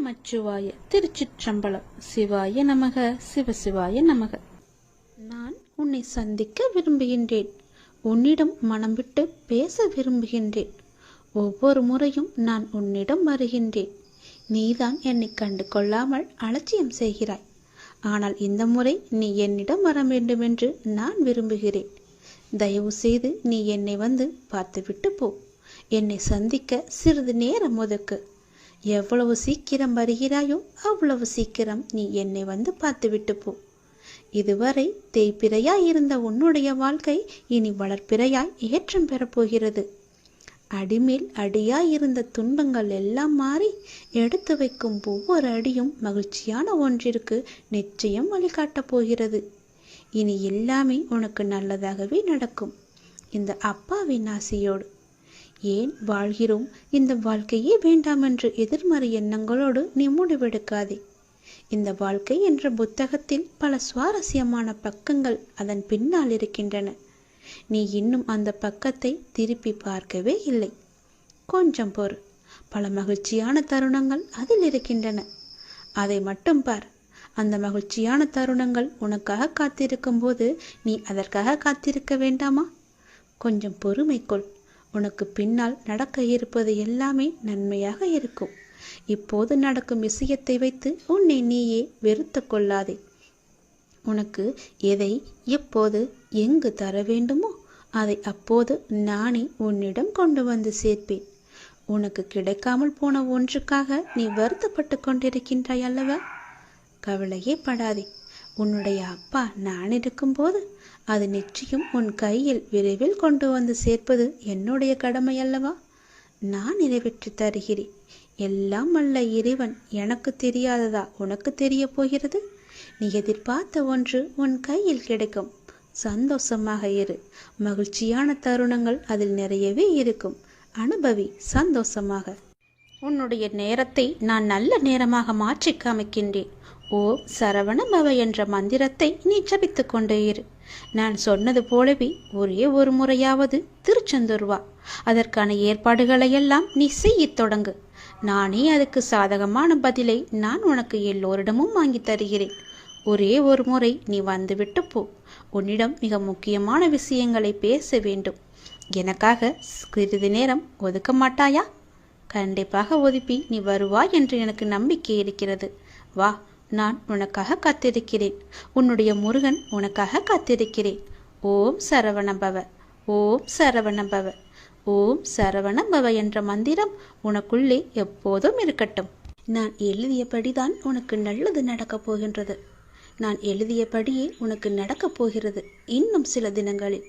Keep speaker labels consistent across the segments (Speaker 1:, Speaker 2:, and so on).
Speaker 1: நமச்சிவாய. திருச்சிற்றம்பலம். சிவாய நமக. சிவசிவாய நமக. நான் உன்னை சந்திக்க விரும்புகின்றேன். உன்னிடம் மனம் விட்டு பேச விரும்புகின்றேன். ஒவ்வொரு முறையும் நான் உன்னிடம் வருகின்றேன். நீதான் என்னை கண்டு கொள்ளாமல் அலட்சியம் செய்கிறாய். ஆனால் இந்த முறை நீ என்னிடம் வர வேண்டுமென்று நான் விரும்புகிறேன். தயவு செய்து நீ என்னை வந்து பார்த்துவிட்டு போ. என்னை சந்திக்க சிறிது நேரம் ஒதுக்கு. எவ்வளவு சீக்கிரம் வருகிறாயோ அவ்வளவு சீக்கிரம் நீ என்னை வந்து பார்த்துவிட்டு போ. இதுவரை தேய்பிறையாய் இருந்த உன்னுடைய வாழ்க்கை இனி வளர்ப்பிறையாய் ஏற்றம் பெறப்போகிறது. அடிமேல் அடியாய் இருந்த துன்பங்கள் எல்லாம் மாறி எடுத்து வைக்கும் ஒவ்வொரு அடியும் மகிழ்ச்சியான ஒன்றிற்கு நிச்சயம் வழிகாட்டப் போகிறது. இனி எல்லாமே உனக்கு நல்லதாகவே நடக்கும். இந்த அப்பாவின் ஆசையோடு. ஏன் வாழ்கிறோம், இந்த வாழ்க்கையே வேண்டாம் என்று எதிர்மறை எண்ணங்களோடு நீ முடிவெடுக்காதே. இந்த வாழ்க்கை என்ற புத்தகத்தில் பல சுவாரஸ்யமான பக்கங்கள் அதன் பின்னால் இருக்கின்றன. நீ இன்னும் அந்த பக்கத்தை திருப்பி பார்க்கவே இல்லை. கொஞ்சம் பொறு. பல மகிழ்ச்சியான தருணங்கள் அதில் இருக்கின்றன. அதை மட்டும் பார். அந்த மகிழ்ச்சியான தருணங்கள் உனக்காக காத்திருக்கும் போது நீ அதற்காக காத்திருக்க வேண்டாமா? கொஞ்சம் பொறுமை கொள். உனக்கு பின்னால் நடக்க இருப்பது எல்லாமே நன்மையாக இருக்கும். இப்போது நடக்கும் விஷயத்தை வைத்து உன்னை நீயே வெறுத்து கொள்ளாதே. உனக்கு எதை எப்போது எங்கு தர வேண்டுமோ அதை அப்போது நானே உன்னிடம் கொண்டு வந்து சேர்ப்பேன். உனக்கு கிடைக்காமல் போன ஒன்றுக்காக நீ வருத்தப்பட்டு கொண்டிருக்கின்றாய் அல்லவா? கவலையே படாதே. உன்னுடைய அப்பா நான் இருக்கும்போது அது நிச்சயம் உன் கையில் விரைவில் கொண்டு வந்து சேர்ப்பது என்னுடைய கடமை அல்லவா? நான் நிறைவேற்றி தருகிறேன். எல்லாம் வல்ல இறைவன் எனக்கு தெரியாததா உனக்கு தெரிய போகிறது? நீ எதிர்பார்த்த ஒன்று உன் கையில் கிடைக்கும். சந்தோஷமாக இரு. மகிழ்ச்சியான தருணங்கள் அதில் நிறையவே இருக்கும். அனுபவி சந்தோஷமாக. உன்னுடைய நேரத்தை நான் நல்ல நேரமாக மாற்றி காமிக்கின்றேன். ஓம் சரவண பவ என்ற மந்திரத்தை நீ ஜபித்து கொண்டே இரு. நான் சொன்னது போலவே ஒரே ஒரு முறையாவது திருச்செந்தூர் வா. அதற்கான ஏற்பாடுகளை எல்லாம் நீ செய்யத் தொடங்கு. நானே அதுக்கு சாதகமான பதிலை நான் உனக்கு எல்லோரிடமும் வாங்கி தருகிறேன். ஒரே ஒரு முறை நீ வந்துவிட்டு போ. உன்னிடம் மிக முக்கியமான விஷயங்களை பேச வேண்டும். எனக்காக சிறிது நேரம் ஒதுக்க மாட்டாயா? கண்டிப்பாக ஒதுப்பி நீ வருவாய் என்று எனக்கு நம்பிக்கை இருக்கிறது. வா, நான் உனக்காக காத்திருக்கிறேன். உன்னுடைய முருகன் உனக்காக காத்திருக்கிறேன். ஓம் சரவண பவ. ஓம் சரவண பவ. ஓம் சரவண பவ என்ற மந்திரம் உனக்குள்ளே எப்போதும் இருக்கட்டும். நான் எழுதியபடிதான் உனக்கு நல்லது நடக்கப் போகின்றது. நான் எழுதியபடியே உனக்கு நடக்கப் போகிறது. இன்னும் சில தினங்களில்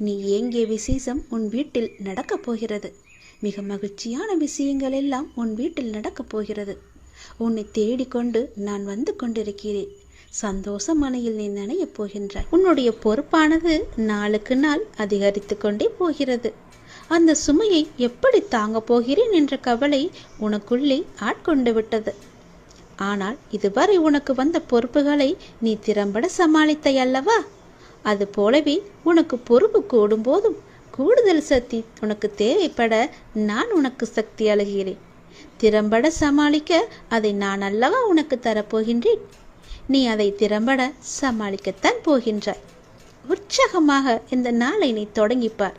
Speaker 1: நீ ஏங்கிய விசேஷம் உன் வீட்டில் நடக்கப் போகிறது. மிக மகிழ்ச்சியான விஷயங்கள் எல்லாம் உன் வீட்டில் நடக்கப் போகிறது. உன்னை தேடிக்கொண்டு நான் வந்து கொண்டிருக்கிறேன். சந்தோஷ மலையில் நீ நனையப் போகின்றாய். உன்னுடைய பொறுப்பானது நாளுக்கு நாள் அதிகரித்து கொண்டே போகிறது. அந்த சுமையை எப்படி தாங்க போகிறேன் என்ற கவலை உனக்குள்ளே ஆட்கொண்டு விட்டது. ஆனால் இதுவரை உனக்கு வந்த பொறுப்புகளை நீ திறம்பட சமாளித்தாய் அல்லவா? அது போலவே உனக்கு பொறுப்பு கூடும் போதும் கூடுதல் சக்தி உனக்கு தேவைப்பட நான் உனக்கு சக்தி அளிக்கிறேன். திறம்பட சமாளிக்க அதை நான் அல்லவா உனக்கு தரப்போகின்றேன். நீ அதை திறம்பட சமாளிக்கத்தான் போகின்றாய். உற்சாகமாக இந்த நாளை நீ தொடங்கிப்பார்.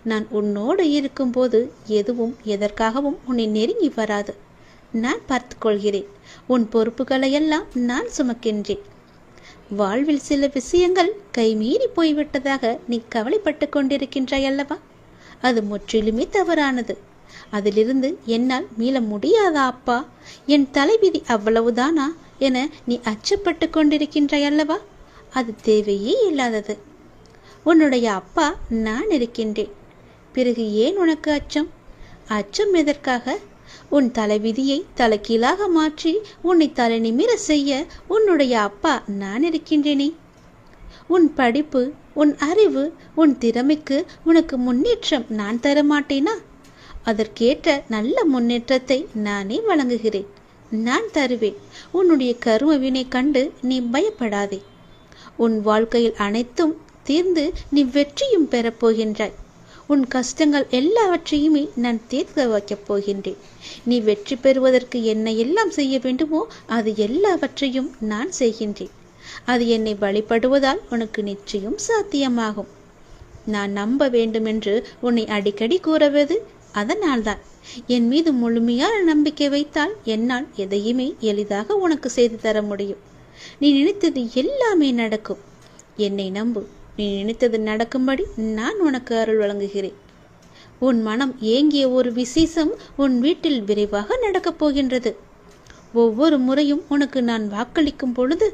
Speaker 1: நான் உன்னோடு இருக்கும்போது எதுவும் எதற்காகவும் உன்னை நெருங்கி வராது. நான் பார்த்து கொள்கிறேன். உன் பொறுப்புகளையெல்லாம் நான் சுமக்கின்றேன். வாழ்வில் சில விஷயங்கள் கைமீறி போய்விட்டதாக நீ கவலைப்பட்டு கொண்டிருக்கின்றாய் அல்லவா? அது முற்றிலுமே தவறானது. அதிலிருந்து என்னால் மீள முடியாதா அப்பா? என் தலைவிதி அவ்வளவுதானா என நீ அச்சப்பட்டு கொண்டிருக்கின்றாய் அல்லவா? அது தேவையே இல்லாதது. உன்னுடைய அப்பா நான் இருக்கின்றேன். பிறகு ஏன் உனக்கு அச்சம்? அச்சம் எதற்காக? உன் தலைவிதியை தலைகீழாக மாற்றி உன்னை தலை நிமிர செய்ய உன்னுடைய அப்பா நான் இருக்கின்றேனே. உன் படிப்பு, உன் அறிவு, உன் திறமைக்கு உனக்கு முன்னேற்றம் நான் தரமாட்டேனா? அதற்கேற்ற நல்ல முன்னேற்றத்தை நானே வழங்குகிறேன். நான் தருவேன். உன்னுடைய கருமவினை கண்டு நீ பயப்படாதே. உன் வாழ்க்கையில் அனைத்தும் தீர்ந்து நீ வெற்றியும் பெறப்போகின்றாய். உன் கஷ்டங்கள் எல்லாவற்றையுமே நான் தீர்க்க வைக்கப் போகின்றேன். நீ வெற்றி பெறுவதற்கு என்ன எல்லாம் செய்ய வேண்டுமோ அது எல்லாவற்றையும் நான் செய்கின்றேன். அது என்னை வழிபடுவதால் உனக்கு நிச்சயம் சாத்தியமாகும். நான் நம்ப வேண்டுமென்று உன்னை அடிக்கடி கூறுவது அதனால்தான். என் மீது முழுமையான நம்பிக்கை வைத்தால் என்னால் எதையுமே எளிதாக உனக்கு செய்து தர முடியும். நீ நினைத்தது எல்லாமே நடக்கும். என்னை நம்பு. நீ நினைத்தது நடக்கும்படி நான் உனக்கு அருள் வழங்குகிறேன். உன் மனம் ஏங்கிய ஒரு விசேஷம் உன் வீட்டில் விரைவாக நடக்கப் போகின்றது. ஒவ்வொரு முறையும் உனக்கு நான் வாக்களிக்கும் பொழுது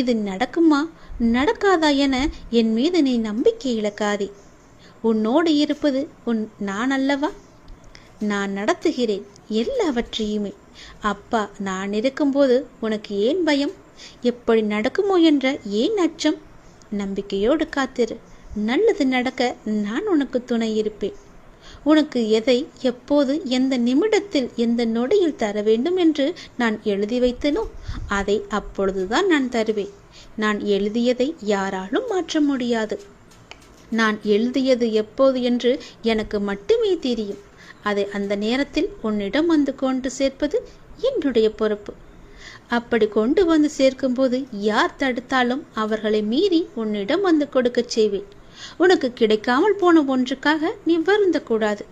Speaker 1: இது நடக்குமா நடக்காதா என என் மீது நீ நம்பிக்கை இழக்காதே. உன்னோடு இருப்பது நான் அல்லவா? நான் நடத்துகிறேன் எல்லாவற்றையுமே. அப்பா நான் இருக்கும்போது உனக்கு ஏன் பயம்? எப்படி நடக்குமோ என்ற ஏன் அச்சம்? நம்பிக்கையோடு காத்திரு. நல்லது நடக்க நான் உனக்கு துணை இருப்பேன். உனக்கு எதை எப்போது எந்த நிமிடத்தில் எந்த நொடியில் தர வேண்டும் என்று நான் எழுதி வைத்தனோ அதை அப்பொழுதுதான் நான் தருவேன். நான் எழுதியதை யாராலும் மாற்ற முடியாது. நான் எழுதியது எப்போது என்று எனக்கு மட்டுமே தெரியும். அதை அந்த நேரத்தில் உன்னிடம் வந்து கொண்டு சேர்ப்பது என்னுடைய பொறுப்பு. அப்படி கொண்டு வந்து சேர்க்கும்போது யார் தடுத்தாலும் அவர்களை மீறி உன்னிடம் வந்து கொடுக்க செய்வேன். உனக்கு கிடைக்காமல் போன ஒன்றுக்காக நீ வருந்தக்கூடாது.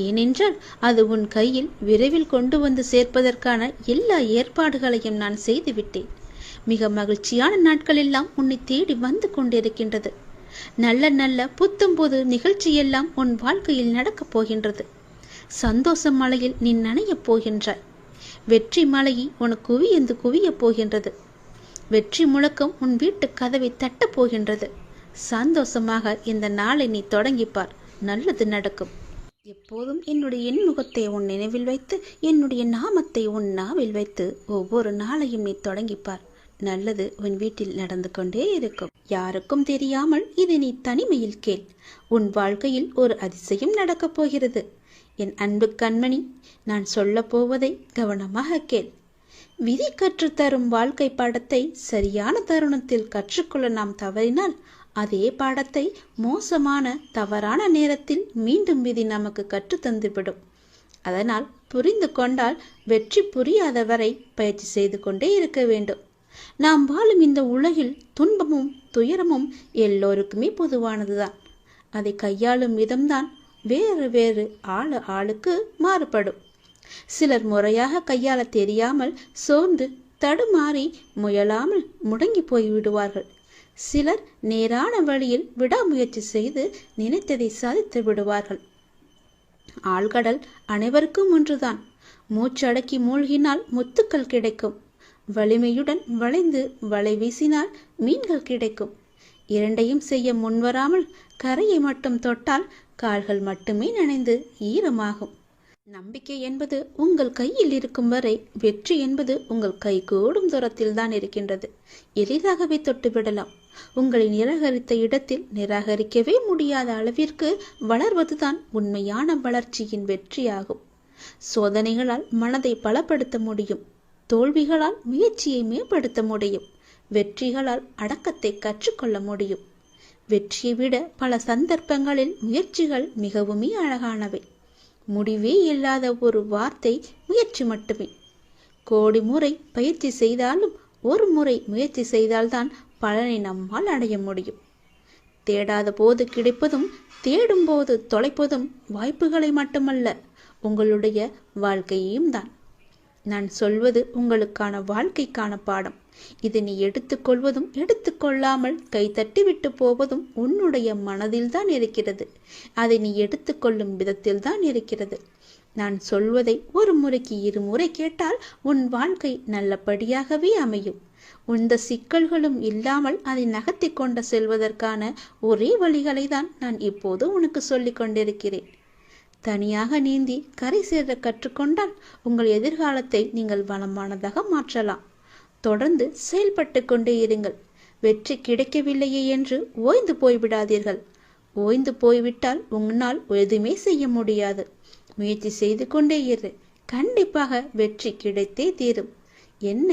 Speaker 1: ஏனென்றால் அது உன் கையில் விரைவில் கொண்டு வந்து சேர்ப்பதற்கான எல்லா ஏற்பாடுகளையும் நான் செய்துவிட்டேன். மிக மகிழ்ச்சியான நாட்கள் எல்லாம் உன்னை தேடி வந்து கொண்டிருக்கின்றது. நல்ல நல்ல புத்தம்போது நிகழ்ச்சியெல்லாம் உன் வாழ்க்கையில் நடக்கப் போகின்றது. சந்தோஷ மலையில் நீ நனையப் போகின்றாய். வெற்றி மலையை உனக்கு குவியந்து குவியப் போகின்றது. வெற்றி முழக்கம் உன் வீட்டு கதவை தட்டப் போகின்றது. சந்தோஷமாக இந்த நாளை நீ தொடங்கிப்பார். நல்லது நடக்கும். எப்போதும் என்னுடைய எண்முகத்தை உன் நினைவில் வைத்து என்னுடைய நாமத்தை உன் நாவில் வைத்து ஒவ்வொரு நாளையும் நீ தொடங்கிப்பார். நல்லது உன் வீட்டில் நடந்து கொண்டே இருக்கும். யாருக்கும் தெரியாமல் இதை நீ தனிமையில் கேள். உன் வாழ்க்கையில் ஒரு அதிசயம் நடக்கப் போகிறது. என் அன்பு கண்மணி, நான் சொல்ல போவதை கவனமாக கேள். விதி கற்றுத்தரும் வாழ்க்கை பாடத்தை சரியான தருணத்தில் கற்றுக்கொள்ள நாம் தவறினால் அதே பாடத்தை மோசமான தவறான நேரத்தில் மீண்டும் விதி நமக்கு கற்றுத்தந்துவிடும். அதனால் புரிந்து கொண்டால் வெற்றி புரியாத வரை பயிற்சி செய்து கொண்டே இருக்க வேண்டும். நாம் வாழும் இந்த உலகில் துன்பமும் துயரமும் எல்லோருக்குமே பொதுவானதுதான். அதை கையாளும் விதம்தான் வேறு வேறு ஆளுக்கு மாறுபடும். சிலர் முறையாக கையாள தெரியாமல் சோர்ந்து தடுமாறி முயலாமல் முடங்கி போய் விடுவார்கள். சிலர் நேரான வழியில் விடாமுயற்சி செய்து நினைத்ததை சாதித்து விடுவார்கள். ஆழ்கடல் அனைவருக்கும் ஒன்றுதான். மூச்சடக்கி மூழ்கினால் முத்துக்கள் கிடைக்கும். வலிமையுடன் வளைந்து வலை வீசினால் மீன்கள் கிடைக்கும். இரண்டையும் செய்ய முன்வராமல் கரையை மட்டும் தொட்டால் கால்கள் மட்டுமே நனைந்து ஈரமாகும். நம்பிக்கை என்பது உங்கள் கையில் இருக்கும் வரை வெற்றி என்பது உங்கள் கை கூடும் தூரத்தில் தான் இருக்கின்றது. எளிதாகவே தொட்டுவிடலாம். உங்களை நிராகரித்த இடத்தில் நிராகரிக்கவே முடியாத அளவிற்கு வளர்வதுதான் உண்மையான வளர்ச்சியின் வெற்றியாகும். சோதனைகளால் மனதை பலப்படுத்த முடியும். தோல்விகளால் முயற்சியை மேம்படுத்த முடியும். வெற்றிகளால் அடக்கத்தை கற்றுக்கொள்ள முடியும். வெற்றியை விட பல சந்தர்ப்பங்களில் முயற்சிகள் மிகவுமே அழகானவை. முடிவே இல்லாத ஒரு வார்த்தை முயற்சி மட்டுமே. கோடி முறை பயிற்சி செய்தாலும் ஒரு முறை முயற்சி செய்தால்தான் பலனை நம்மால் அடைய முடியும். தேடாத போது கிடைப்பதும் தேடும் போது தொலைப்பதும் வாய்ப்புகளை மட்டுமல்ல, உங்களுடைய வாழ்க்கையையும் தான். நான் சொல்வது உங்களுக்கான வாழ்க்கைக்கான பாடம். இதை நீ எடுத்துக்கொள்வதும் எடுத்துக்கொள்ளாமல் கைத்தட்டி விட்டு போவதும் உன்னுடைய மனதில் தான் இருக்கிறது. அதை நீ எடுத்துக்கொள்ளும் விதத்தில் தான் இருக்கிறது. நான் சொல்வதை ஒரு முறைக்கு இருமுறை கேட்டால் உன் வாழ்க்கை நல்லபடியாகவே அமையும். எந்த சிக்கல்களும் இல்லாமல் அதை நகர்த்தி கொண்டு செல்வதற்கான ஒரே வழிகளை தான் நான் இப்போது உனக்கு சொல்லிக் கொண்டிருக்கிறேன். தனியாக நீந்தி கரை சேர கற்றுக்கொண்டால் உங்கள் எதிர்காலத்தை நீங்கள் வளமானதாக மாற்றலாம். தொடர்ந்து செயல்பட்டு கொண்டே இருங்கள். வெற்றி கிடைக்கவில்லையே என்று ஓய்ந்து போய்விடாதீர்கள். ஓய்ந்து போய்விட்டால் உன்னால் எதுவுமே செய்ய முடியாது. முயற்சி செய்து கொண்டே இரு. கண்டிப்பாக வெற்றி கிடைத்தே தீரும். என்ன,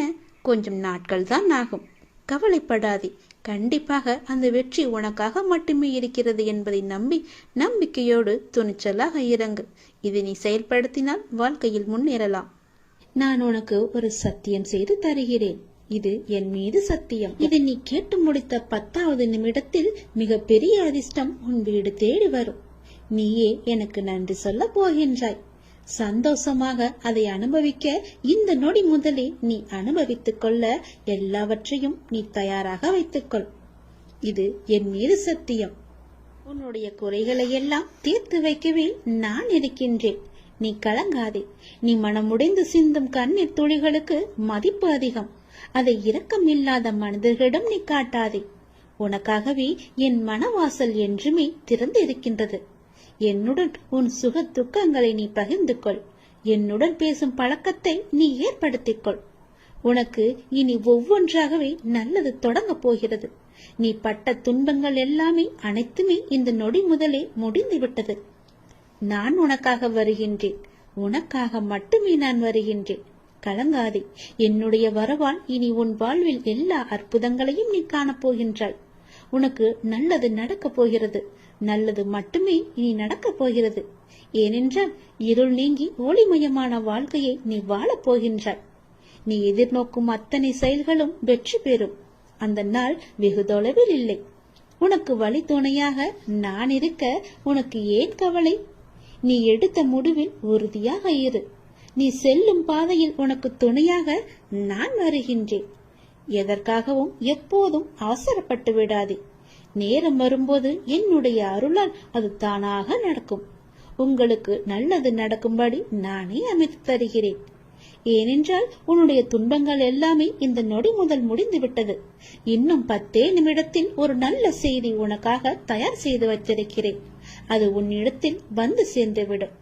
Speaker 1: கொஞ்சம் நாட்கள் தான் ஆகும். கவலைப்படாதே. கண்டிப்பாக அந்த வெற்றி உனக்காக மட்டுமே இருக்கிறது என்பதை நம்பி நம்பிக்கையோடு துணிச்சலாக இறங்கு. இதை நீ செயல்படுத்தினால் வாழ்க்கையில் முன்னேறலாம். நான் உனக்கு ஒரு சத்தியம் செய்து தருகிறேன். இது என் மீது சத்தியம். இதை நீ கேட்டு முடித்த 10வது நிமிடத்தில் மிக பெரிய அதிர்ஷ்டம் உன் வீடு தேடி வரும். நீயே எனக்கு நன்றி சொல்ல போகின்றாய். சந்தோஷமாக அதை அனுபவிக்க இந்த நொடி முதலே நீ அனுபவித்துக் கொள்ள எல்லாவற்றையும் நீ தயாராக வைத்துக்கொள். இது என் மீது சத்தியம். உன்னுடைய குறைகளை எல்லாம் தீர்த்து வைக்கவே நான் இருக்கின்றேன். நீ கலங்காதே. நீ மனமுடைந்து சிந்தும் கண்ணீர் துளிகளுக்கு மதிப்பு அதிகம். அதை இரக்கம் இல்லாத மனிதர்களிடம் நீ காட்டாதே. உனக்காகவே என் மனவாசல் என்றுமே திறந்து இருக்கின்றது. என்னுடன் உன் சுக துக்கங்களை நீ பகிர்ந்து கொள். என்னுடன் பேசும் பழக்கத்தை நீ ஏற்படுத்திக் கொள். உனக்கு இனி ஒவ்வொன்றாகவே நல்லது தொடங்க போகிறது. நீ பட்ட துன்பங்கள் எல்லாமே அனைத்துமே இந்த நொடி முதலே முடிந்து விட்டது. நான் உனக்காக வருகின்றேன். உனக்காக மட்டுமே நான் வருகின்றேன். கலங்காதே. என்னுடைய வரவால் இனி உன் வாழ்வில் எல்லா அற்புதங்களையும் நீ காணப்போகின்றாய். உனக்கு நல்லது நடக்கப் போகிறது. நல்லது மட்டுமே இனி நடக்கப் போகிறது. ஏனென்றால் இருள் நீங்கி ஒளிமயமான வாழ்க்கையை நீ வாழப் போகின்றாய். நீ எதிர்நோக்கும் அத்தனை செயல்களும் வெற்றி பெறும். அந்த நாள் வெகு தொலைவில் இல்லை. உனக்கு வழி துணையாக நான் இருக்க உனக்கு ஏன் கவலை? நீ எடுத்த முடிவில் உறுதியாக இரு. நீ செல்லும் பாதையில் உனக்கு துணையாக நான் வருகின்றேன். எதற்காகவும் எப்போதும் அவசரப்பட்டு விடாதே. நேரம் வரும்போது என்னுடைய அருளால் அது தானாக நடக்கும். உங்களுக்கு நல்லது நடக்கும்படி நானே அமைத்து தருகிறேன். ஏனென்றால் உன்னுடைய துன்பங்கள் எல்லாமே இந்த நொடி முதல் முடிந்து விட்டது. இன்னும் 10 நிமிடத்தில் ஒரு நல்ல செய்தி உனக்காக தயார் செய்து வச்சிருக்கிறேன். அது உன்னிடத்தில் வந்து சேர்ந்துவிடும்.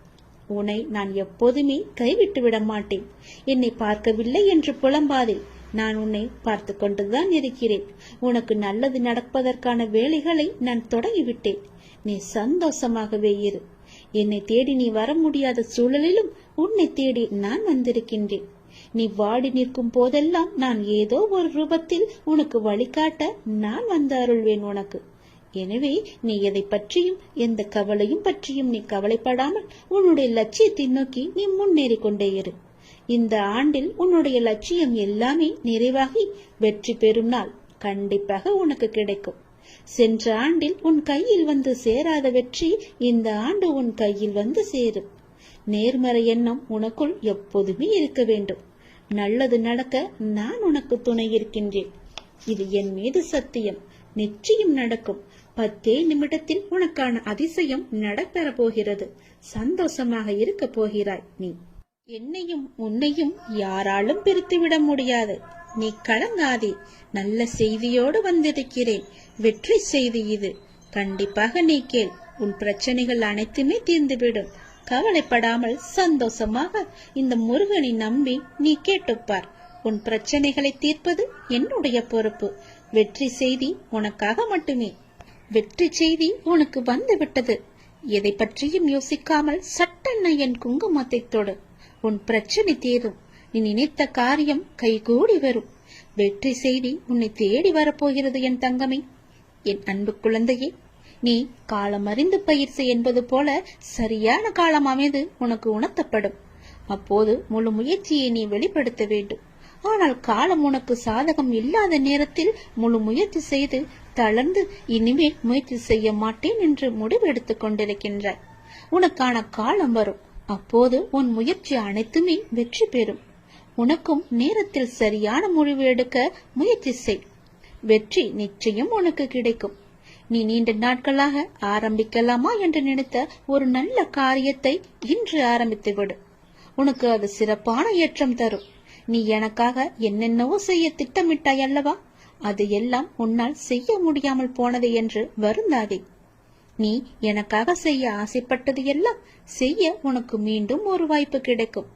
Speaker 1: உன்னை நான் எப்போதுமே கைவிட்டு விட மாட்டேன். என்னை பார்க்கவில்லை என்று புலம்பாதே. நான் உன்னை பார்த்து கொண்டுதான் இருக்கிறேன். உனக்கு நல்லது நடப்பதற்கான வேலைகளை நான் தொடங்கிவிட்டேன். நீ சந்தோஷமாகவே இரு. என்னை தேடி நீ வர முடியாத சூழலிலும் உன்னை தேடி நான் வந்திருக்கின்றேன். நீ வாடி நிற்கும் போதெல்லாம் நான் ஏதோ ஒரு ரூபத்தில் உனக்கு வழிகாட்ட நான் வந்து அருள்வேன் உனக்கு. எனவே நீ எதை பற்றியும் எந்த கவலையும் பற்றியும் நீ கவலைப்படாமல் உன்னுடைய லட்சியத்தை நோக்கி நீ முன்னேறி கொண்டே இரு. இந்த ஆண்டில் உன்னுடைய லட்சியம் எல்லாமே நிறைவாகி வெற்றி பெறும் நாள் கண்டிப்பாக உனக்கு கிடைக்கும். சென்ற ஆண்டில் உன் கையில் வந்து சேராத வெற்றி இந்த ஆண்டு உன் கையில் வந்து சேரும். நேர்மறை எண்ணம் உனக்குள் எப்போதுமே இருக்க வேண்டும். நல்லது நடக்க நான் உனக்கு துணை இருக்கின்றேன். இது என் மீது சத்தியம். நிச்சயம் நடக்கும். 10 நிமிடத்தில் உனக்கான அதிசயம் நடைபெற போகிறது. சந்தோஷமாக இருக்க போகிறாய். நீ என்னையும் உன்னையும் யாராலும் பிரித்துவிட முடியாது. நீ கலங்காதே. நல்ல செய்தியோடு வந்திருக்கிறேன். வெற்றி செய்தி இது. கண்டிப்பாக நீ கேள். உன் பிரச்சனைகள் அனைத்துமே தீர்ந்துவிடும். கவலைப்படாமல் சந்தோஷமாக இந்த முருகனை நம்பி நீ கேட்டுப்பார். உன் பிரச்சனைகளை தீர்ப்பது என்னுடைய பொறுப்பு. வெற்றி செய்தி உனக்காக மட்டுமே. வெற்றி செய்தி உனக்கு வந்து விட்டது. எதை பற்றியும் யோசிக்காமல் சட்டென்ன என் குங்குமத்தை தொடு. உன் பிரச்சனை தீரும். நீ நினைத்த காரியம் கைகூடி வரும். வெற்றி செய்தி உன்னை தேடி வரப்போகிறது என் தங்கமே. என் அன்பு குழந்தையே, நீ காலம் அறிந்து பயிற்சி என்பது போல சரியான காலம் அமைந்து உனக்கு உணர்த்தப்படும். அப்போது முழு முயற்சியை நீ வெளிப்படுத்த வேண்டும். ஆனால் காலம் உனக்கு சாதகம் இல்லாத நேரத்தில் முழு முயற்சி செய்து தளர்ந்து இனிமேல் முயற்சி செய்ய மாட்டேன் என்று முடிவு எடுத்துக் கொண்டிருக்கின்றாய். உனக்கான காலம் வரும். அப்போது உன் முயற்சி அனைத்துமே வெற்றி பெறும். உனக்கும் நேரத்தில் சரியான முடிவு எடுக்க முயற்சி செய். வெற்றி நிச்சயம் உனக்கு கிடைக்கும். நீ நீண்ட நாட்களாக ஆரம்பிக்கலாமா என்று நினைத்த ஒரு நல்ல காரியத்தை இன்று ஆரம்பித்து விடு. உனக்கு அது சிறப்பான ஏற்றம் தரும். நீ எனக்காக என்னென்னவோ செய்ய திட்டமிட்டாய் அல்லவா? அது எல்லாம் உன்னால் செய்ய முடியாமல் போனது என்று வருந்தாதே. நீ எனக்காக செய்ய ஆசைப்பட்டது எல்லாம் செய்ய உனக்கு மீண்டும் ஒரு வாய்ப்பு கிடைக்கும்.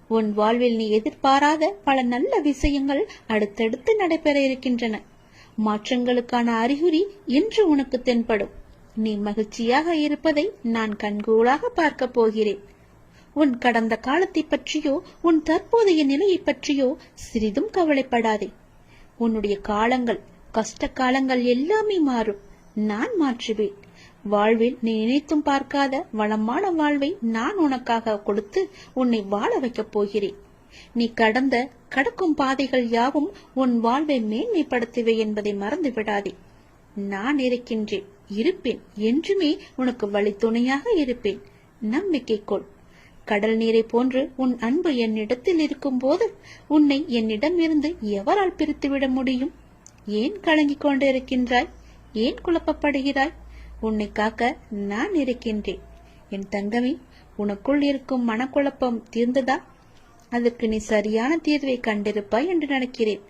Speaker 1: உன் வாழ்வில் நீ எதிர்பாராத பல நல்ல விஷயங்கள் அடுத்தடுத்து நடைபெற இருக்கின்றன. மாற்றங்களுக்கான அறிகுறி இன்று உனக்கு தென்படும். நீ மகிழ்ச்சியாக இருப்பதை நான் கண்கூடாக பார்க்க போகிறேன். உன் கடந்த காலத்தை பற்றியோ உன் தற்போதைய நிலையை பற்றியோ சிறிதும் கவலைப்படாதே. உன்னுடைய காலங்கள் கஷ்ட காலங்கள் எல்லாமே மாறும். நான் மாற்றுவேன். வாழ்வில் நீ நினைத்தும் பார்க்காத வளமான வாழ்வை நான் உனக்காக கொடுத்து உன்னை வாழ வைக்கப் போகிறேன். நீ கடக்கும் பாதைகள் யாவும் உன் வாழ்வை மேன்மைப்படுத்துவே என்பதை மறந்து விடாதே. நான் இருக்கின்றேன், இருப்பேன், என்றுமே உனக்கு வழி துணையாக இருப்பேன். நம்பிக்கை கொள். கடல் நீரை போன்று உன் அன்பு என்னிடத்தில் இருக்கும் போது உன்னை என்னிடம் இருந்து எவரால் பிரித்துவிட முடியும்? ஏன் கலங்கிக் கொண்டு இருக்கின்றாய்? ஏன் குழப்பப்படுகிறாய்? உன்னை காக்க நான் இருக்கின்றேன். என் தங்கமே, உனக்குள் இருக்கும் மனக்குழப்பம் தீர்ந்ததா? அதற்கு நீ சரியான தீர்வை கண்டிருப்பாய் என்று நினைக்கிறேன்.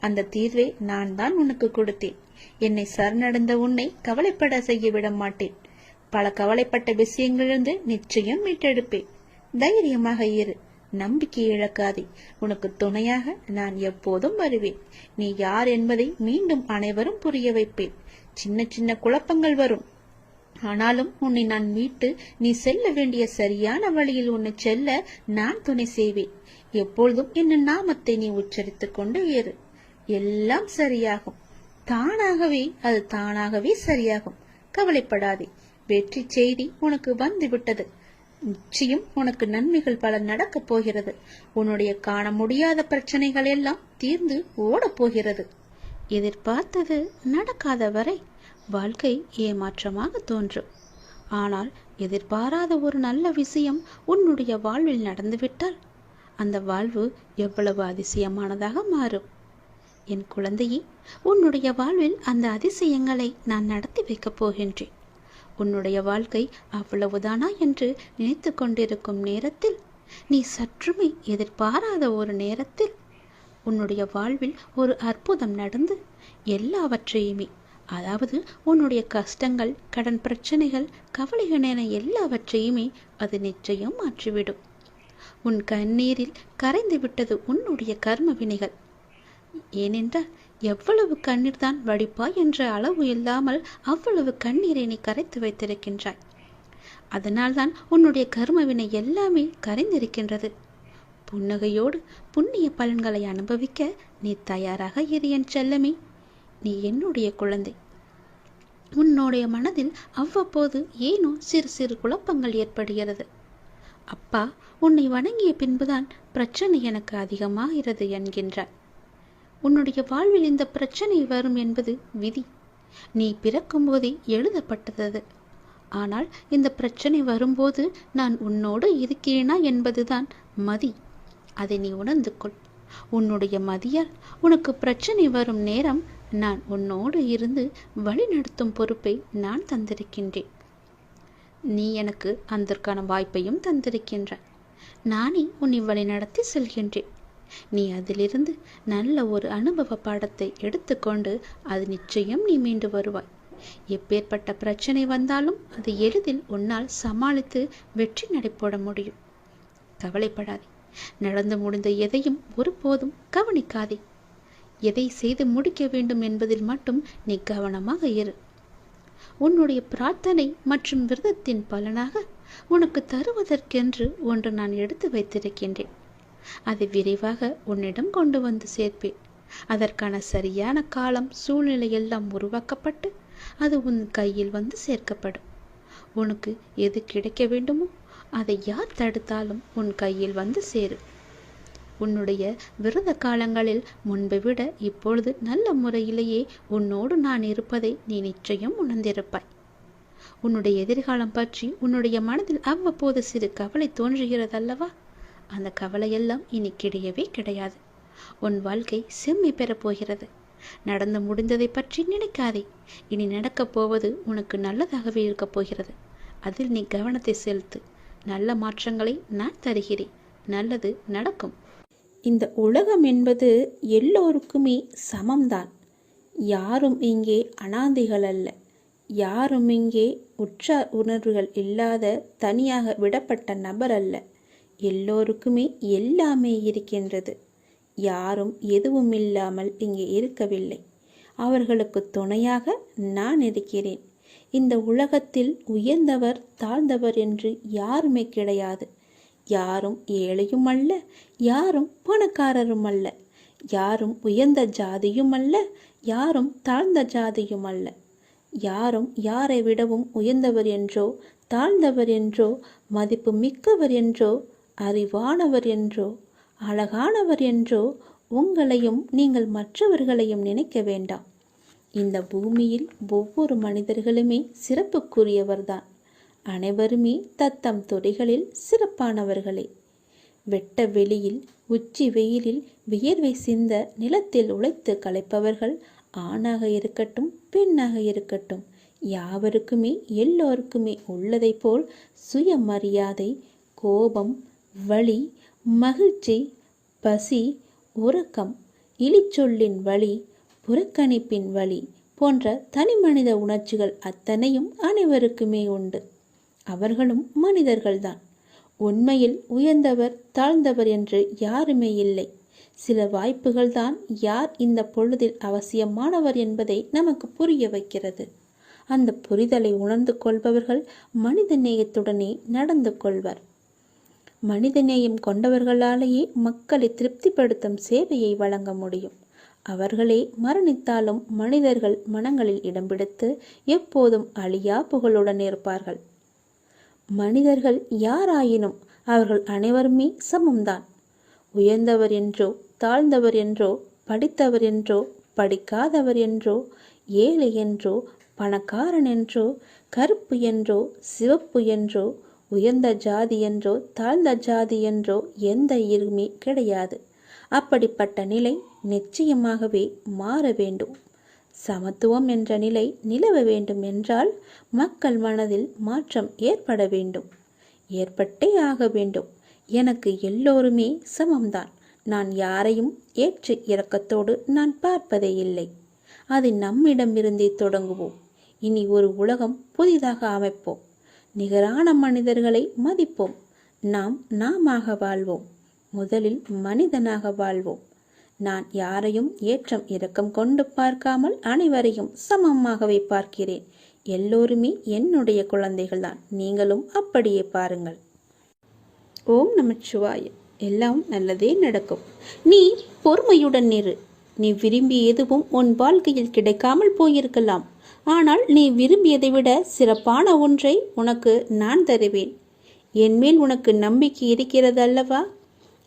Speaker 1: அந்த தீர்வை நான் தான் உனக்கு கொடுத்தேன். என்னை சரணடைந்த உன்னை கவலைப்பட செய்ய விட மாட்டேன். பல கவலைப்பட்ட விஷயங்களிலிருந்து நிச்சயம் மீட்டெடுப்பேன். தைரியமாக இரு, நம்பிக்கை இழக்காதே. உனக்கு துணையாக நான் எப்போதும் வருவேன். நீ யார் என்பதை மீண்டும் அனைவரும் புரிய வைப்பேன். சின்ன சின்ன குழப்பங்கள் வரும், ஆனாலும் உன்னை நான் மீட்டு நீ செல்ல வேண்டிய சரியான வழியில் உன்னை செல்ல நான் துணை செய்வேன். எப்பொழுதும் என்ன நாமத்தை நீ உச்சரித்துக் கொண்டு ஏறு. எல்லாம் சரியாகும். அது தானாகவே சரியாகும். கவலைப்படாதே. வெற்றி செய்தி உனக்கு வந்து விட்டது. நிச்சயம் உனக்கு நன்மைகள் பல நடக்கப் போகிறது. உன்னுடைய காண முடியாத பிரச்சனைகள் எல்லாம் தீர்ந்து ஓடப் போகிறது. எதிர்பார்த்தது நடக்காத வரை வாழ்க்கை ஏமாற்றமாக தோன்றும். ஆனால் எதிர்பாராத ஒரு நல்ல விஷயம் உன்னுடைய வாழ்வில் நடந்துவிட்டால் அந்த வாழ்வு எவ்வளவு அதிசயமானதாக மாறும். என் குழந்தையே, உன்னுடைய வாழ்வில் அந்த அதிசயங்களை நான் நடத்தி வைக்கப் போகின்றேன். உன்னுடைய வாழ்க்கை அவ்வளவுதானா என்று நினைத்து கொண்டிருக்கும் நேரத்தில், நீ சற்றுமே எதிர்பாராத ஒரு நேரத்தில் உன்னுடைய வாழ்வில் ஒரு அற்புதம் நடந்து எல்லாவற்றையுமே, அதாவது உன்னுடைய கஷ்டங்கள், கடன் பிரச்சனைகள், கவலைகள் என எல்லாவற்றையுமே அது நிச்சயம் மாற்றிவிடும். உன் கண்ணீரில் கரைந்து விட்டது உன்னுடைய கர்ம வினைகள். ஏனென்றால் எவ்வளவு கண்ணீர் தான் வடிப்பாய் என்ற அளவு இல்லாமல் அவ்வளவு கண்ணீரை நீ கரைத்து வைத்திருக்கின்றாய். அதனால்தான் உன்னுடைய கர்மவினை எல்லாமே கரைந்திருக்கின்றது. புன்னகையோடு புண்ணிய பலன்களை அனுபவிக்க நீ தயாராக இரு என் செல்லமே. நீ என்னுடைய குழந்தை. உன்னுடைய மனதில் அவ்வப்போது ஏனோ சிறு சிறு குழப்பங்கள் ஏற்படுகிறது. அப்பா, உன்னை வணங்கிய பின்புதான் பிரச்சனை எனக்கு அதிகமாகிறது என்கின்றார். உன்னுடைய வாழ்வில் இந்த பிரச்சனை வரும் என்பது விதி. நீ பிறக்கும் போதே எழுதப்பட்டது. ஆனால் இந்த பிரச்சனை வரும்போது நான் உன்னோடு இருக்கிறேனா என்பதுதான் மதி. அதை நீ உணர்ந்து கொள். உன்னுடைய மதியால் உனக்கு பிரச்சனை வரும் நேரம் நான் உன்னோடு இருந்து வழி நடத்தும் பொறுப்பை நான் தந்திருக்கின்றேன். நீ எனக்கு அதற்கான வாய்ப்பையும் தந்திருக்கின்றாய். நானே உன்னை வழி நடத்தி செல்கின்றேன். நீ அதிலிருந்து நல்ல ஒரு அனுபவ பாடத்தை எடுத்துக்கொண்டு அது நிச்சயம் நீ மீண்டு வருவாய். எப்பேற்பட்ட பிரச்சனை வந்தாலும் அது எளிதில் உன்னால் சமாளித்து வெற்றி நடைபோட முடியும். கவலைப்படாதே. நடந்து முடிந்த எதையும் ஒருபோதும் கவனிக்காதே. எதை செய்து முடிக்க வேண்டும் என்பதில் மட்டும் நீ கவனமாக இரு. உன்னுடைய பிரார்த்தனை மற்றும் விரதத்தின் பலனாக உனக்கு தருவதற்கென்று ஒன்று நான் எடுத்து வைத்திருக்கின்றேன். அதை விரைவாக உன்னிடம் கொண்டு வந்து சேர்ப்பேன். அதற்கான சரியான காலம், சூழ்நிலை எல்லாம் உருவாக்கப்பட்டு அது உன் கையில் வந்து சேர்க்கப்படும். உனக்கு எது கிடைக்க வேண்டுமோ அதை யார் தடுத்தாலும் உன் கையில் வந்து சேரும். உன்னுடைய விரத காலங்களில் முன்பை விட இப்பொழுது நல்ல முறையிலேயே உன்னோடு நான் இருப்பதை நீ நிச்சயம் உணர்ந்திருப்பாய். உன்னுடைய எதிர்காலம் பற்றி உன்னுடைய மனதில் அவ்வப்போது சிறு கவலை தோன்றுகிறதல்லவா? அந்த கவலையெல்லாம் இனி கிடையவே கிடையாது. உன் வாழ்க்கை செம்மை பெறப்போகிறது. நடந்து முடிந்ததை பற்றி நினைக்காதே. இனி நடக்கப் போவது உனக்கு நல்லதாகவே இருக்கப் போகிறது. அதில் நீ கவனத்தை செலுத்து. நல்ல மாற்றங்களை நான் தருகிறேன். நல்லது நடக்கும். இந்த உலகம் என்பது எல்லோருக்குமே சமம்தான். யாரும் இங்கே அனாதைகள் அல்ல. யாரும் இங்கே உற்றார் உணர்வுகள் இல்லாத தனியாக விடப்பட்ட நபர் அல்ல. எல்லோருக்குமே எல்லாமே இருக்கின்றது. யாரும் எதுவும் இல்லாமல் இங்கே இருக்கவில்லை. அவர்களுக்கு துணையாக நான் இருக்கிறேன். இந்த உலகத்தில் உயர்ந்தவர் தாழ்ந்தவர் என்று யாருமே கிடையாது. யாரும் ஏழையும் அல்ல, யாரும் பணக்காரரும் அல்ல. யாரும் உயர்ந்த ஜாதியும் அல்ல, யாரும் தாழ்ந்த ஜாதியும் அல்ல. யாரும் யாரை விடவும் உயர்ந்தவர் என்றோ தாழ்ந்தவர் என்றோ மதிப்பு மிக்கவர் என்றோ அறிவானவர் என்றோ அழகானவர் என்றோ உங்களையும் நீங்கள் மற்றவர்களையும் நினைக்க வேண்டாம். இந்த பூமியில் ஒவ்வொரு மனிதர்களுமே சிறப்புக்குரியவர்தான். அனைவருமே தத்தம் துறைகளில் சிறப்பானவர்களே. வெட்ட வெளியில் உச்சி வெயிலில் வியர்வை சிந்த நிலத்தில் உழைத்து களைப்பவர்கள் ஆணாக இருக்கட்டும் பெண்ணாக இருக்கட்டும், யாவருக்குமே எல்லோருக்குமே உள்ளதை போல் சுயமரியாதை, கோபம், வலி, மகிழ்ச்சி, பசி, உறக்கம், இழிச்சொல்லின் வலி, புறக்கணிப்பின் வலி போன்ற தனிமனித உணர்ச்சிகள் அத்தனையும் அனைவருக்குமே உண்டு. அவர்களும் மனிதர்கள்தான். உண்மையில் உயர்ந்தவர் தாழ்ந்தவர் என்று யாருமே இல்லை. சில வாய்ப்புகள்தான் யார் இந்த பொழுதில் அவசியமானவர் என்பதை நமக்கு புரிய வைக்கிறது. அந்த புரிதலை உணர்ந்து கொள்பவர்கள் மனித நேயத்துடனே நடந்து கொள்வர். மனிதநேயம் கொண்டவர்களாலேயே மக்களை திருப்திப்படுத்தும் சேவையை வழங்க முடியும். அவர்களே மரணித்தாலும் மனிதர்கள் மனங்களில் இடம் பிடித்து எப்போதும் அழியா புகழுடன் இருப்பார்கள். மனிதர்கள் யாராயினும் அவர்கள் அனைவருமே சமம்தான். உயர்ந்தவர் என்றோ தாழ்ந்தவர் என்றோ படித்தவர் என்றோ படிக்காதவர் என்றோ ஏழை என்றோ பணக்காரன் என்றோ கருப்பு என்றோ சிவப்பு என்றோ உயர்ந்த ஜாதி என்றோ தாழ்ந்த ஜாதி என்றோ எந்த இருமே கிடையாது. அப்படிப்பட்ட நிலை நிச்சயமாகவே மாற வேண்டும். சமத்துவம் என்ற நிலை நிலவ வேண்டும் என்றால் மக்கள் மனதில் மாற்றம் ஏற்பட வேண்டும். ஏற்பட்டே ஆக வேண்டும். எனக்கு எல்லோருமே சமம்தான். நான் யாரையும் ஏற்று இரக்கத்தோடு நான் பார்ப்பதே இல்லை. அது நம்மிடமிருந்தே தொடங்குவோம். இனி ஒரு உலகம் புதிதாக அமைப்போம். நிகரான மனிதர்களை மதிப்போம். நாமாக வாழ்வோம். முதலில் மனிதனாக வாழ்வோம். நான் யாரையும் ஏற்றம் இரக்கம் கொண்டு பார்க்காமல் அனைவரையும் சமமாகவே பார்க்கிறேன். எல்லோருமே என்னுடைய குழந்தைகள்தான். நீங்களும் அப்படியே பாருங்கள். ஓம் நமச்சிவாய. எல்லாம் நல்லதே நடக்கும். நீ பொறுமையுடன் இரு. நீ விரும்பிய எதுவும் உன் வாழ்க்கையில் கிடைக்காமல் போயிருக்கலாம். ஆனால் நீ விரும்பியதை விட சிறப்பான ஒன்றை உனக்கு நான் தருவேன். என் மேல் உனக்கு நம்பிக்கை இருக்கிறது அல்லவா?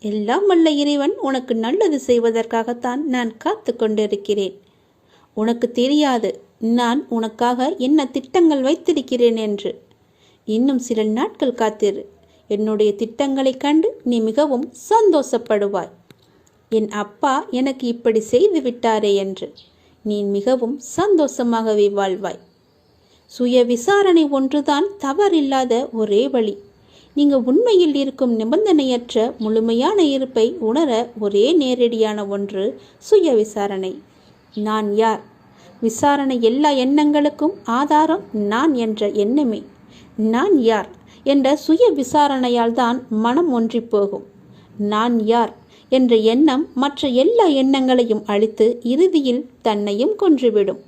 Speaker 1: எல்லாம் வல்ல இறைவன் உனக்கு நல்லது செய்வதற்காகத்தான் நான் காத்து கொண்டிருக்கிறேன். உனக்கு தெரியாது நான் உனக்காக என்ன திட்டங்கள் வைத்திருக்கிறேன் என்று. இன்னும் சில நாட்கள் காத்திரு. என்னுடைய திட்டங்களை கண்டு நீ மிகவும் சந்தோஷப்படுவாய். என் அப்பா எனக்கு இப்படி செய்து விட்டாரே என்று நீ மிகவும் சந்தோஷமாகவே வாழ்வாய். சுய விசாரணை ஒன்றுதான் தவறில்லாத ஒரே வழி. நீங்கள் உண்மையில் இருக்கும் நிபந்தனையற்ற முழுமையான இருப்பை உணர ஒரே நேரடியான ஒன்று சுய விசாரணை. நான் யார்? விசாரணை எல்லா எண்ணங்களுக்கும் ஆதாரம் நான் என்ற எண்ணமே. நான் யார் என்ற சுய விசாரணையால் தான் மனம் ஒன்றி போகும். நான் யார் என்ற எண்ணம் மற்ற எல்லா எண்ணங்களையும் அழித்து இறுதியில் தன்னையும் கொன்றுவிடும்.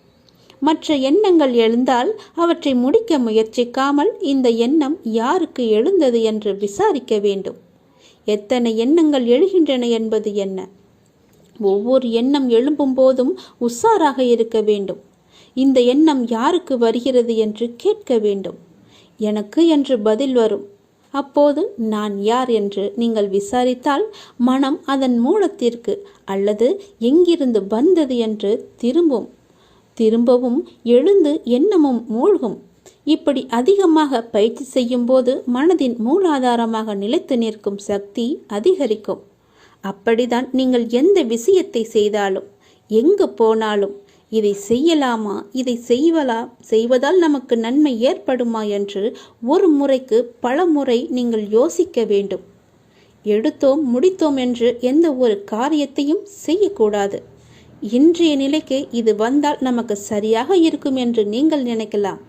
Speaker 1: மற்ற எண்ணங்கள் எழுந்தால் அவற்றை முடிக்க முயற்சிக்காமல் இந்த எண்ணம் யாருக்கு எழுந்தது என்று விசாரிக்க வேண்டும். எத்தனை எண்ணங்கள் எழுகின்றன என்பது என்ன? ஒவ்வொரு எண்ணம் எழும்பும் போதும் உஷாராக இருக்க வேண்டும். இந்த எண்ணம் யாருக்கு வருகிறது என்று கேட்க வேண்டும். எனக்கு என்று பதில் வரும். அப்போது நான் யார் என்று நீங்கள் விசாரித்தால் மனம் அதன் மூலத்திற்கு அல்லது எங்கிருந்து வந்தது என்று திரும்பவும் எழுந்து எண்ணமும் மூழ்கும். இப்படி அதிகமாக பயிற்சி செய்யும் போது மனதின் மூலாதாரமாக நிலைத்து நிற்கும் சக்தி அதிகரிக்கும். அப்படிதான் நீங்கள் எந்த விஷயத்தை செய்தாலும் எங்கு போனாலும் இதை செய்யலாமா, இதை செய்வதால் நமக்கு நன்மை ஏற்படுமா என்று ஒரு முறைக்கு பல முறை நீங்கள் யோசிக்க வேண்டும். எடுத்தோம் முடித்தோம் என்று எந்த ஒரு காரியத்தையும் செய்யக்கூடாது. இன்றைய நிலைக்கு இது வந்தால் நமக்கு சரியாக இருக்கும் என்று நீங்கள் நினைக்கலாம்.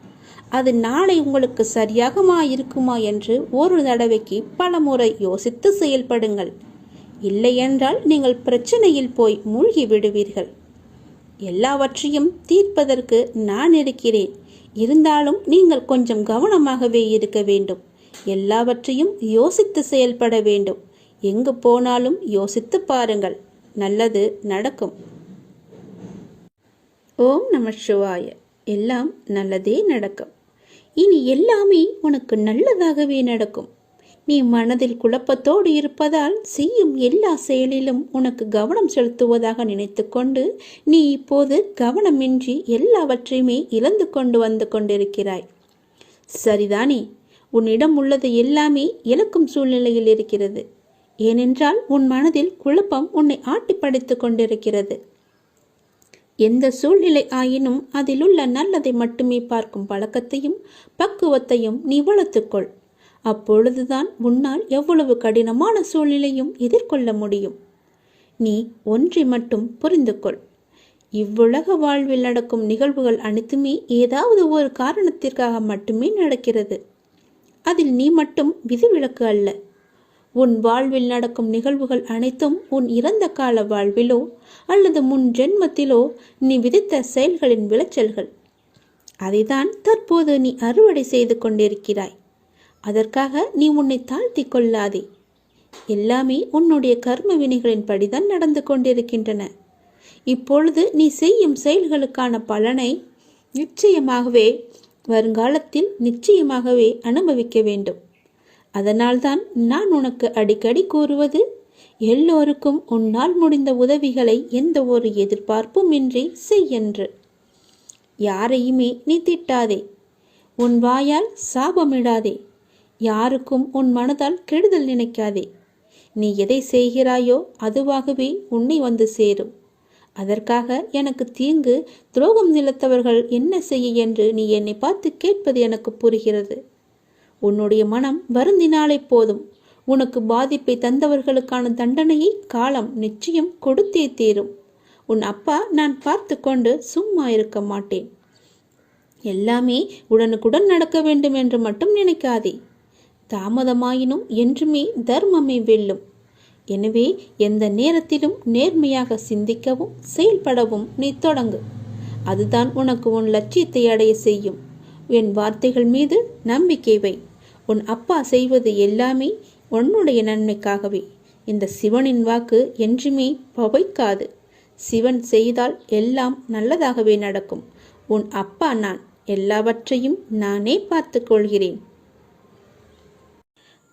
Speaker 1: அது நாளை உங்களுக்கு சரியாகமா இருக்குமா என்று ஒரு தடவைக்கு பல முறை யோசித்து செயல்படுங்கள். இல்லையென்றால் நீங்கள் பிரச்சனையில் போய் மூழ்கி விடுவீர்கள். எல்லாவற்றையும் தீர்ப்பதற்கு நான் இருக்கிறேன். இருந்தாலும் நீங்கள் கொஞ்சம் கவனமாகவே இருக்க வேண்டும். எல்லாவற்றையும் யோசித்து செயல்பட வேண்டும். எங்கு போனாலும் யோசித்து பாருங்கள். நல்லது நடக்கும். ஓம் நம சிவாய. எல்லாம் நல்லதே நடக்கும். இனி எல்லாமே உனக்கு நல்லதாகவே நடக்கும். நீ மனதில் குழப்பத்தோடு இருப்பதால் செய்யும் எல்லா செயலிலும் உனக்கு கவனம் செலுத்துவதாக நினைத்து கொண்டு நீ இப்போது கவனமின்றி எல்லாவற்றையுமே இழந்து கொண்டு வந்து கொண்டிருக்கிறாய். சரிதானே? உன்னிடம் உள்ளது எல்லாமே இழக்கும் சூழ்நிலையில் இருக்கிறது. ஏனென்றால் உன் மனதில் குழப்பம் உன்னை ஆட்டி படைத்து கொண்டிருக்கிறது. எந்த சூழ்நிலை ஆயினும் அதிலுள்ள நல்லதை மட்டுமே பார்க்கும் பழக்கத்தையும் பக்குவத்தையும் நீ வளர்த்துக்கொள். அப்பொழுதுதான் உன்னால் எவ்வளவு கடினமான சூழ்நிலையும் எதிர்கொள்ள முடியும். நீ ஒன்றை மட்டும் புரிந்து கொள். இவ்வுலக வாழ்வில் நடக்கும் நிகழ்வுகள் அனைத்துமே ஏதாவது ஒரு காரணத்திற்காக மட்டுமே நடக்கிறது. அதில் நீ மட்டும் விதிவிலக்கு அல்ல. உன் வாழ்வில் நடக்கும் நிகழ்வுகள் அனைத்தும் உன் இறந்த கால வாழ்விலோ அல்லது முன் ஜென்மத்திலோ நீ விதித்த செயல்களின் விளைச்சல்கள். அதைதான் தற்போது நீ அறுவடை செய்து கொண்டிருக்கிறாய். அதற்காக நீ உன்னை தாழ்த்தி கொள்ளாதே. எல்லாமே உன்னுடைய கர்ம வினைகளின் படிதான் நடந்து கொண்டிருக்கின்றன. இப்பொழுது நீ செய்யும் செயல்களுக்கான பலனை நிச்சயமாகவே வருங்காலத்தில் நிச்சயமாகவே அனுபவிக்க வேண்டும். அதனால்தான் நான் உனக்கு அடிக்கடி கூறுவது, எல்லோருக்கும் உன்னால் முடிந்த உதவிகளை எந்த ஒரு எதிர்பார்ப்பும் இன்றி செய்யென்று. யாரையுமே நீ திட்டாதே. உன் வாயால் சாபமிடாதே. யாருக்கும் உன் மனதால் கெடுதல் நினைக்காதே. நீ எதை செய்கிறாயோ அதுவாகவே உன்னை வந்து சேரும். அதற்காக எனக்கு தீங்கு துரோகம் நிலத்தவர்கள் என்ன செய்ய என்று நீ என்னை பார்த்து கேட்பது எனக்கு புரிகிறது. உன்னுடைய மனம் வருந்தினாலே போதும். உனக்கு பாதிப்பை தந்தவர்களுக்கான தண்டனையை காலம் நிச்சயம் கொடுத்தே தீரும். உன் அப்பா நான் பார்த்து கொண்டு சும்மா இருக்க மாட்டேன். எல்லாமே உடனுக்குடன் நடக்க வேண்டும் என்று மட்டும் நினைக்காதே. தாமதமாயினும் என்றுமே தர்மமே வெல்லும். எனவே எந்த நேரத்திலும் நேர்மையாக சிந்திக்கவும் செயல்படவும் நீ தொடங்கு. அதுதான் உனக்கு உன் லட்சியத்தை அடைய செய்யும். என் வார்த்தைகள் மீது நம்பிக்கை வை. உன் அப்பா செய்வது எல்லாமே உன்னுடைய நன்மைக்காகவே. இந்த சிவனின் வாக்கு என்றுமே பவைக்காது. சிவன் செய்தால் எல்லாம் நல்லதாகவே நடக்கும். உன் அப்பா நான். எல்லாவற்றையும் நானே பார்த்து கொள்கிறேன்.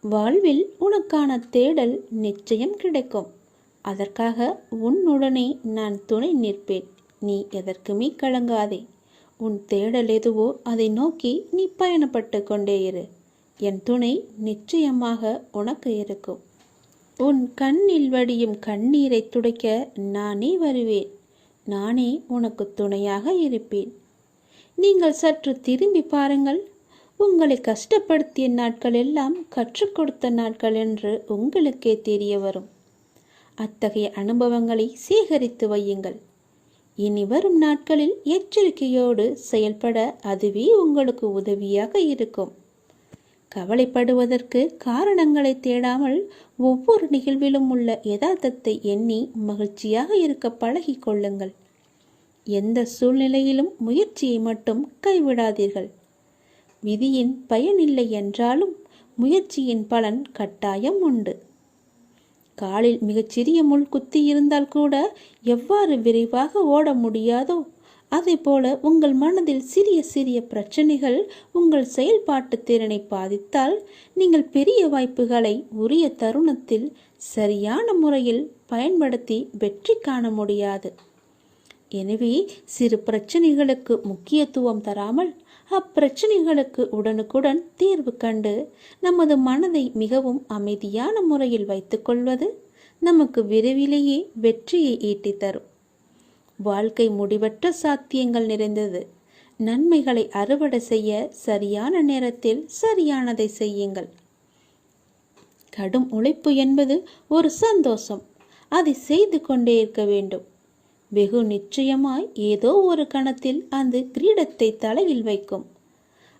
Speaker 1: வாழ்வில் உனக்கான தேடல் நிச்சயம் கிடைக்கும். அதற்காக உன்னுடனே நான் துணை நிற்பேன். நீ எதற்குமே கலங்காதே. உன் தேடல் எதுவோ அதை நோக்கி நீ பயணப்பட்டு கொண்டே இரு. என் துணை நிச்சயமாக உனக்கு இருக்கும். உன் கண்ணில் வடியும் கண்ணீரை துடைக்க நானே வருவேன். நானே உனக்கு துணையாக இருப்பேன். நீங்கள் சற்று திரும்பி பாருங்கள். உங்களை கஷ்டப்படுத்திய நாட்கள் எல்லாம் கற்றுக் கொடுத்த நாட்கள் என்று உங்களுக்கே தெரிய வரும். அத்தகைய அனுபவங்களை சேகரித்து வையுங்கள். இனி வரும் நாட்களில் எச்சரிக்கையோடு செயல்பட அதுவே உங்களுக்கு உதவியாக இருக்கும். கவலைப்படுவதற்கு காரணங்களை தேடாமல் ஒவ்வொரு நிகழ்விலும் உள்ள யதார்த்தத்தை எண்ணி மகிழ்ச்சியாக இருக்க பழகி கொள்ளுங்கள். எந்த சூழ்நிலையிலும் முயற்சியை மட்டும் கைவிடாதீர்கள். விதியின் பயனில்லை என்றாலும் முயற்சியின் பலன் கட்டாயம் உண்டு. காலில் மிகச்சிறிய முள் குத்தி இருந்தால் கூட எவ்வாறு விரைவாக ஓட முடியாதோ அதே போல உங்கள் மனதில் சிறிய சிறிய பிரச்சனைகள் உங்கள் செயல்பாட்டு திறனை பாதித்தால் நீங்கள் பெரிய வாய்ப்புகளை உரிய தருணத்தில் சரியான முறையில் பயன்படுத்தி வெற்றி காண முடியாது. எனவே சிறு பிரச்சனைகளுக்கு முக்கியத்துவம் தராமல் அப்பிரச்சனைகளுக்கு உடனுக்குடன் தீர்வு கண்டு நமது மனதை மிகவும் அமைதியான முறையில் வைத்துக்கொள்வது நமக்கு விரைவிலேயே வெற்றியை ஈட்டித் தரும். வாழ்க்கை முடிவற்ற சாத்தியங்கள் நிறைந்தது. நன்மைகளை அறுவடை செய்ய சரியான நேரத்தில் சரியானதை செய்யுங்கள். கடும் உழைப்பு என்பது ஒரு சந்தோஷம். அதை செய்து கொண்டே இருக்க வேண்டும். வெகு நிச்சயமாய் ஏதோ ஒரு கணத்தில் அந்த கிரீடத்தை தலையில் வைக்கும்.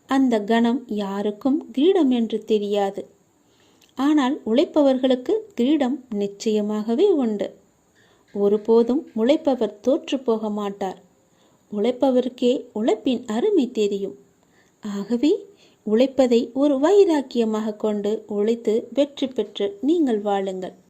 Speaker 1: அந்த கணம் யாருக்கும் கிரீடம் என்று தெரியாது. ஆனால் உழைப்பவர்களுக்கு கிரீடம் நிச்சயமாகவே உண்டு. ஒருபோதும் உழைப்பவர் தோற்று போக மாட்டார். உழைப்பவருக்கே உழைப்பின் அருமை தெரியும். ஆகவே உழைப்பதை ஒரு வைராக்கியமாக கொண்டு உழைத்து வெற்றி பெற்று நீங்கள் வாழுங்கள்.